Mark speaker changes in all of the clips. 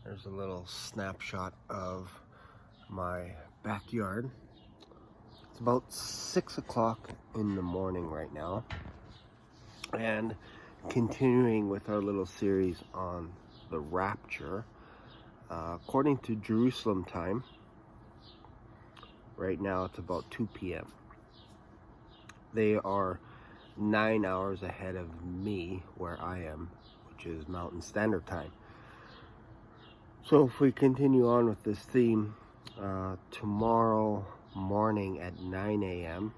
Speaker 1: There's a little snapshot of my backyard. It's about 6 o'clock in the morning right now, and continuing with our little series on the Rapture. According to Jerusalem time, right now it's about 2 p.m. They are 9 hours ahead of me where I am, which is Mountain Standard Time. So if we continue on with this theme, tomorrow morning at 9 a.m.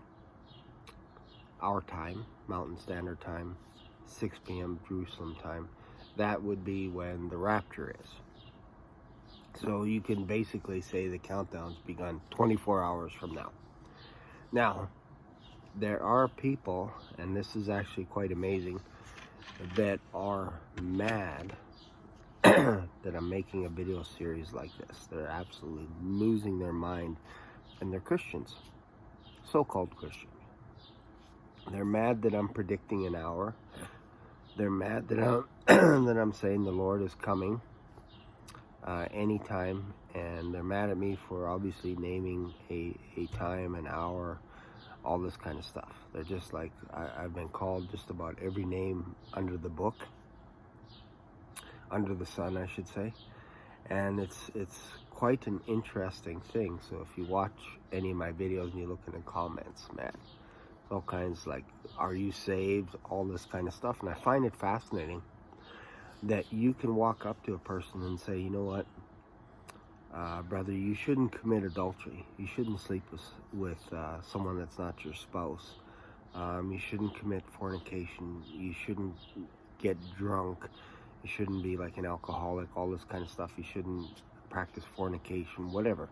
Speaker 1: our time, Mountain Standard Time, 6 p.m. Jerusalem time, that would be when the rapture is. So you can basically say the countdown's begun 24 hours from now. Now, there are people, and this is actually quite amazing, that are mad that I'm making a video series like this. They're absolutely losing their mind, and they're Christians, so-called Christians. They're mad that I'm predicting an hour. They're mad that I'm that I'm saying the Lord is coming anytime, and they're mad at me for obviously naming a time, an hour, all this kind of stuff. They're just like, I've been called just about every name under the book, under the sun, I should say. And it's quite an interesting thing. So if you watch any of my videos and you look in the comments, man, all kinds like, are you saved? All this kind of stuff. And I find it fascinating that you can walk up to a person and say, you know what, brother, you shouldn't commit adultery. You shouldn't sleep with someone that's not your spouse. You shouldn't commit fornication. You shouldn't get drunk. You shouldn't be like an alcoholic, all this kind of stuff. You shouldn't practice fornication, whatever.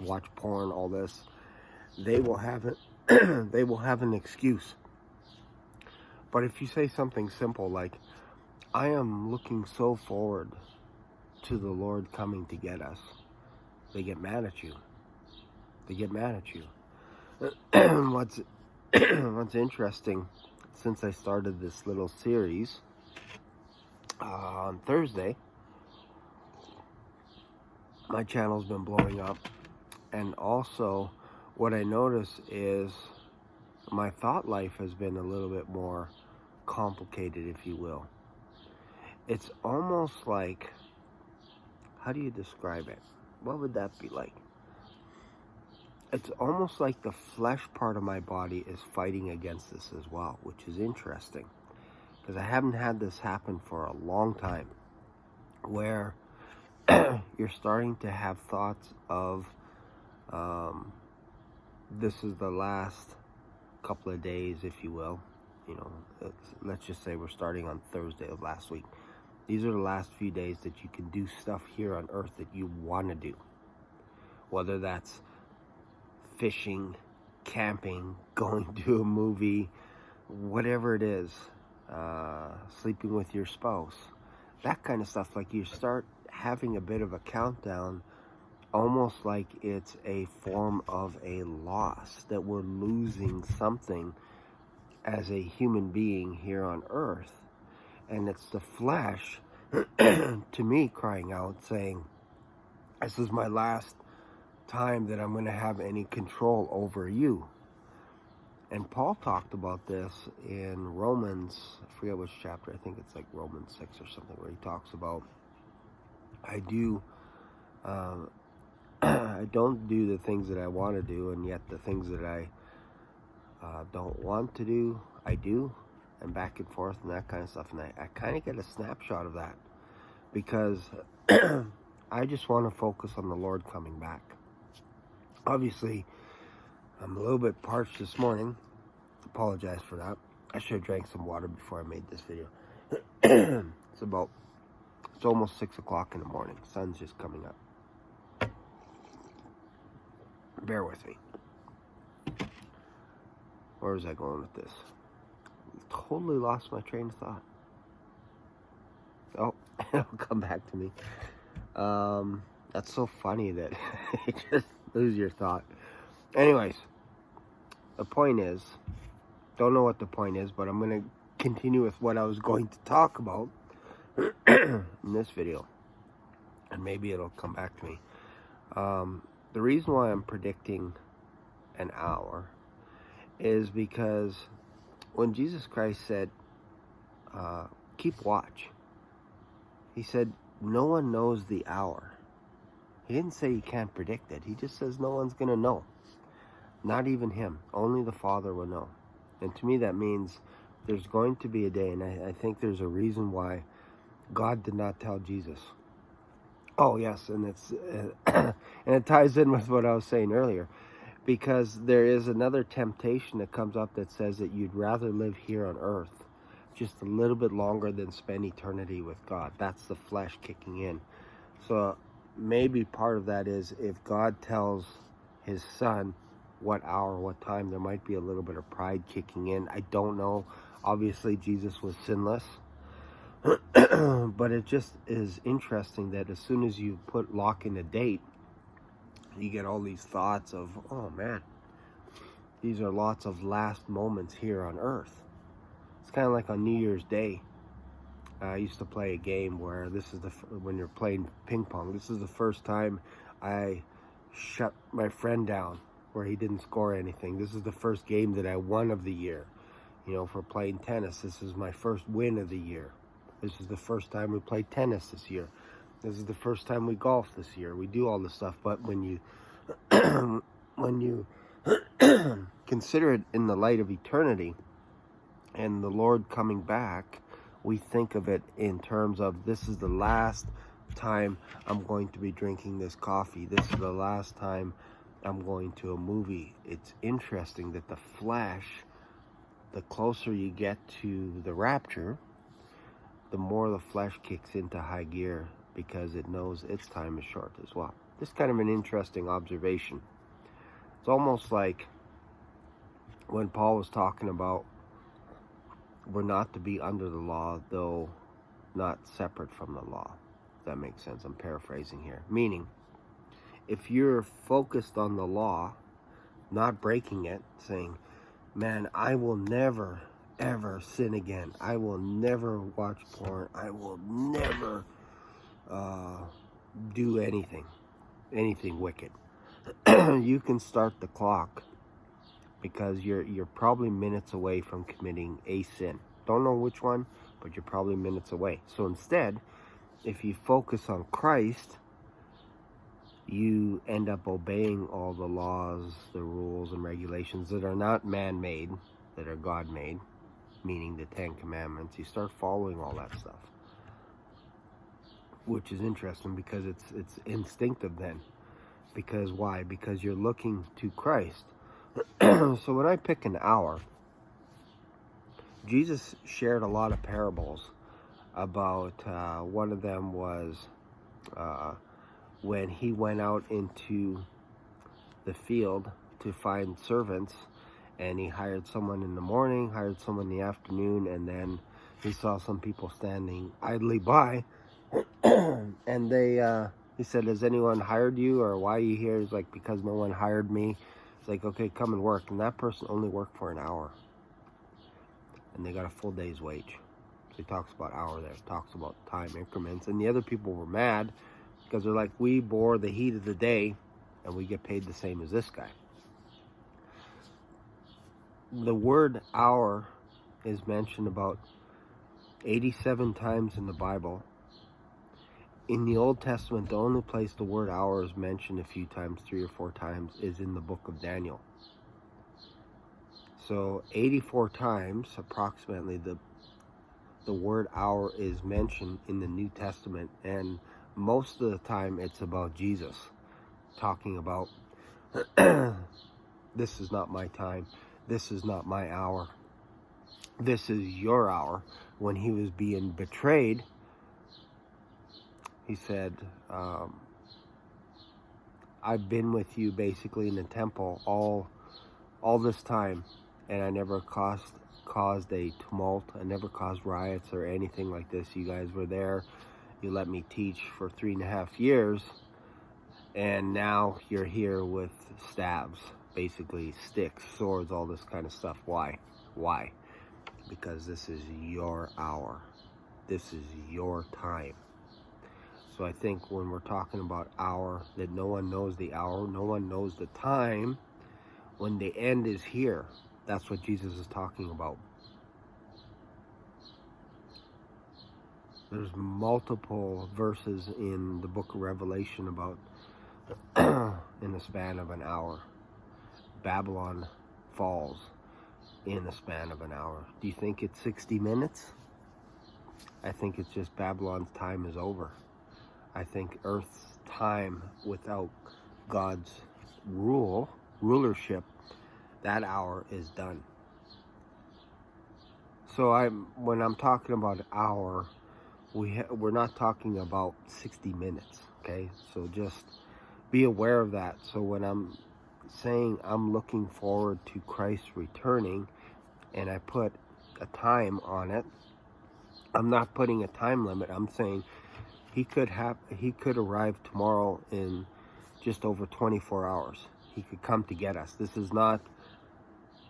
Speaker 1: Watch porn, all this. They will have it. They will have an excuse. But if you say something simple like, I am looking so forward to the Lord coming to get us, they get mad at you. They get mad at you. What's interesting, since I started this little series on Thursday, my channel's been blowing up, and also what I notice is my thought life has been a little bit more complicated, if you will. It's almost like, how do you describe it? What would that be like? It's almost like the flesh part of my body is fighting against this as well, which is interesting, because I haven't had this happen for a long time, where you're starting to have thoughts of, this is the last couple of days, if you will. You know, let's just say we're starting on Thursday of last week. These are the last few days that you can do stuff here on earth that you want to do. Whether that's fishing, camping, going to a movie, whatever it is, sleeping with your spouse, that kind of stuff. Like, you start having a bit of a countdown, almost like it's a form of a loss, that we're losing something as a human being here on earth. And it's the flesh, to me, crying out, saying, this is my last time that I'm going to have any control over you. And Paul talked about this in Romans, I forget which chapter, I think it's like Romans 6 or something, where he talks about, I don't do the things that I want to do, and yet the things that I don't want to do, I do, and back and forth and that kind of stuff. And I kind of get a snapshot of that, because I just want to focus on the Lord coming back. Obviously, I'm a little bit parched this morning. Apologize for that. I should have drank some water before I made this video. It's almost 6 o'clock in the morning. Sun's just coming up. Bear with me. Where was I going with this? Totally lost my train of thought. Oh, it'll come back to me. That's so funny that you just lose your thought. Anyways, the point is, don't know what the point is, but I'm going to continue with what I was going to talk about in this video. and maybe it'll come back to me. The reason why I'm predicting an hour is because when Jesus Christ said, keep watch, he said, no one knows the hour. He didn't say you can't predict it. He just says no one's going to know. Not even him. Only the Father will know. And to me that means there's going to be a day, and I think there's a reason why God did not tell Jesus. Oh, yes, and it's and it ties in with what I was saying earlier, because there is another temptation that comes up that says that you'd rather live here on earth just a little bit longer than spend eternity with God. That's the flesh kicking in. So maybe part of that is if God tells his son what hour, what time, there might be a little bit of pride kicking in. I don't know. Obviously, Jesus was sinless. But it just is interesting that as soon as you lock in a date, you get all these thoughts of, oh man, these are lots of last moments here on earth. It's kind of like on New Year's Day. I used to play a game where when you're playing ping pong, this is the first time I shut my friend down where he didn't score anything. This is the first game that I won of the year. For playing tennis, this is my first win of the year. This is the first time we played tennis this year. This is the first time we golfed this year. We do all this stuff, but when you consider it in the light of eternity and the Lord coming back, we think of it in terms of, this is the last time I'm going to be drinking this coffee. This is the last time I'm going to a movie. It's interesting that the flesh, the closer you get to the rapture, the more the flesh kicks into high gear because it knows its time is short as well. This is kind of an interesting observation. It's almost like when Paul was talking about we're not to be under the law, though not separate from the law. If that makes sense. I'm paraphrasing here. Meaning, if you're focused on the law, not breaking it, saying, man, I will never ever sin again. I will never watch porn. I will never do anything wicked. You can start the clock because you're probably minutes away from committing a sin. Don't know which one, but you're probably minutes away. So instead, if you focus on Christ, you end up obeying all the laws, the rules, and regulations that are not man-made, that are God-made, meaning the Ten Commandments. You start following all that stuff, which is interesting because it's instinctive then. Because why? Because you're looking to Christ. So when I pick an hour, Jesus shared a lot of parables about, one of them was when he went out into the field to find servants, and he hired someone in the morning, hired someone in the afternoon, and then he saw some people standing idly by, and he said, has anyone hired you, or why are you here? He's like, because no one hired me. It's like, okay, come and work. And that person only worked for an hour, and they got a full day's wage. So he talks about hour there, talks about time increments, and the other people were mad because they're like, we bore the heat of the day, and we get paid the same as this guy. The word hour is mentioned about 87 times in the Bible. In the Old Testament, the only place the word hour is mentioned a few times, 3 or 4 times, is in the book of Daniel. So 84 times, approximately, the word hour is mentioned in the New Testament, and most of the time it's about Jesus, talking about, this is not my time, this is not my hour, this is your hour. When he was being betrayed, he said, I've been with you basically in the temple all this time, and I never caused a tumult. I never caused riots or anything like this. You guys were there. You let me teach for 3.5 years, and now you're here with stabs, basically sticks, swords, all this kind of stuff. Why? Because this is your hour. This is your time. So I think when we're talking about hour, that no one knows the hour, no one knows the time, when the end is here. That's what Jesus is talking about. There's multiple verses in the book of Revelation about in the span of an hour. Babylon falls in the span of an hour. Do you think it's 60 minutes? I think it's just Babylon's time is over. I think Earth's time without God's rulership, that hour is done. So when I'm talking about hour, we're not talking about 60 minutes, okay? So just be aware of that. So when I'm saying I'm looking forward to Christ returning, and I put a time on it, I'm not putting a time limit. I'm saying he could arrive tomorrow in just over 24 hours. He could come to get us. This is not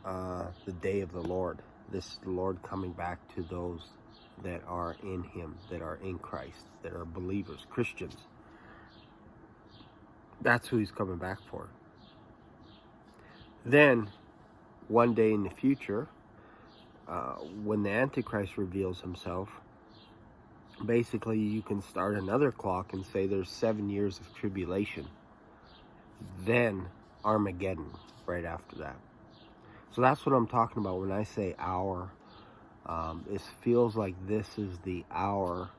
Speaker 1: the day of the Lord. This is the Lord coming back to those that are in him, that are in Christ, that are believers, Christians. That's who he's coming back for. Then, one day in the future, when the Antichrist reveals himself, basically you can start another clock and say there's 7 years of tribulation. Then Armageddon right after that. So that's what I'm talking about when I say hour. It feels like this is the hour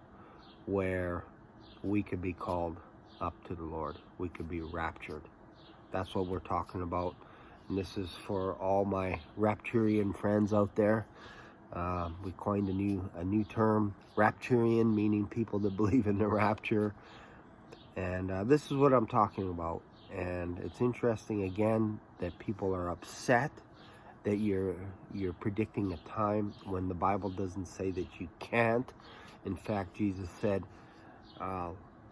Speaker 1: where we could be called up to the Lord. We could be raptured. That's what we're talking about. And this is for all my Rapturian friends out there. We coined a new term, Rapturian, meaning people that believe in the rapture. And this is what I'm talking about. And it's interesting, again, that people are upset that you're predicting a time when the Bible doesn't say that you can't. In fact, Jesus said,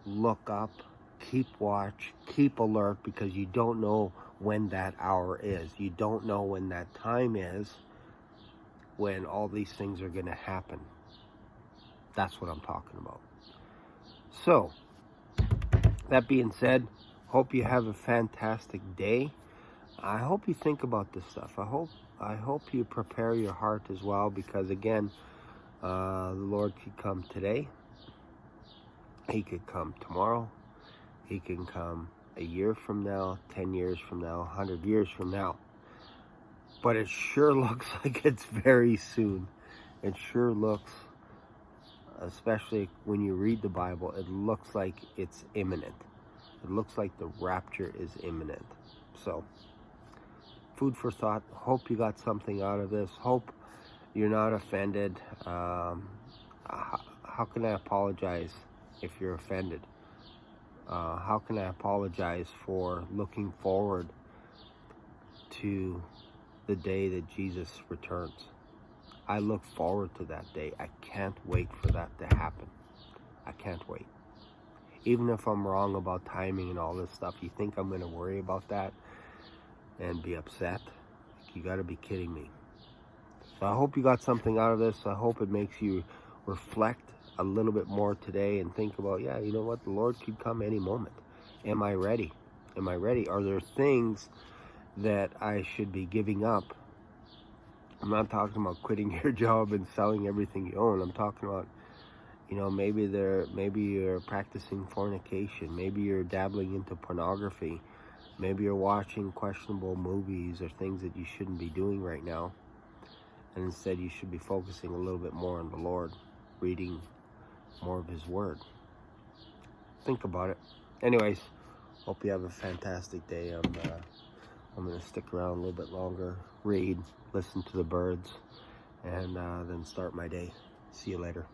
Speaker 1: look up, keep watch, keep alert, because you don't know when that hour is. You don't know when that time is, when all these things are going to happen. That's what I'm talking about. So, that being said, hope you have a fantastic day. I hope you think about this stuff. I hope you prepare your heart as well, because again, the Lord could come today. He could come tomorrow. He can come a year from now, 10 years from now, 100 years from now. But it sure looks like it's very soon. It sure looks, especially when you read the Bible, it looks like it's imminent. It looks like the rapture is imminent. So, food for thought. Hope you got something out of this. Hope you're not offended. How can I apologize if you're offended? How can I apologize for looking forward to the day that Jesus returns? I look forward to that day. I can't wait for that to happen. I can't wait. Even if I'm wrong about timing and all this stuff, you think I'm going to worry about that and be upset? You got to be kidding me. So I hope you got something out of this. I hope it makes you reflect a little bit more today and think about, yeah, you know what? The Lord could come any moment. Am I ready? Am I ready? Are there things that I should be giving up? I'm not talking about quitting your job and selling everything you own. I'm talking about, maybe you're practicing fornication. Maybe you're dabbling into pornography. Maybe you're watching questionable movies or things that you shouldn't be doing right now. And instead you should be focusing a little bit more on the Lord, reading more of His Word. Think about it. Anyways, hope you have a fantastic day. I'm going to stick around a little bit longer, read, listen to the birds, and then start my day. See you later.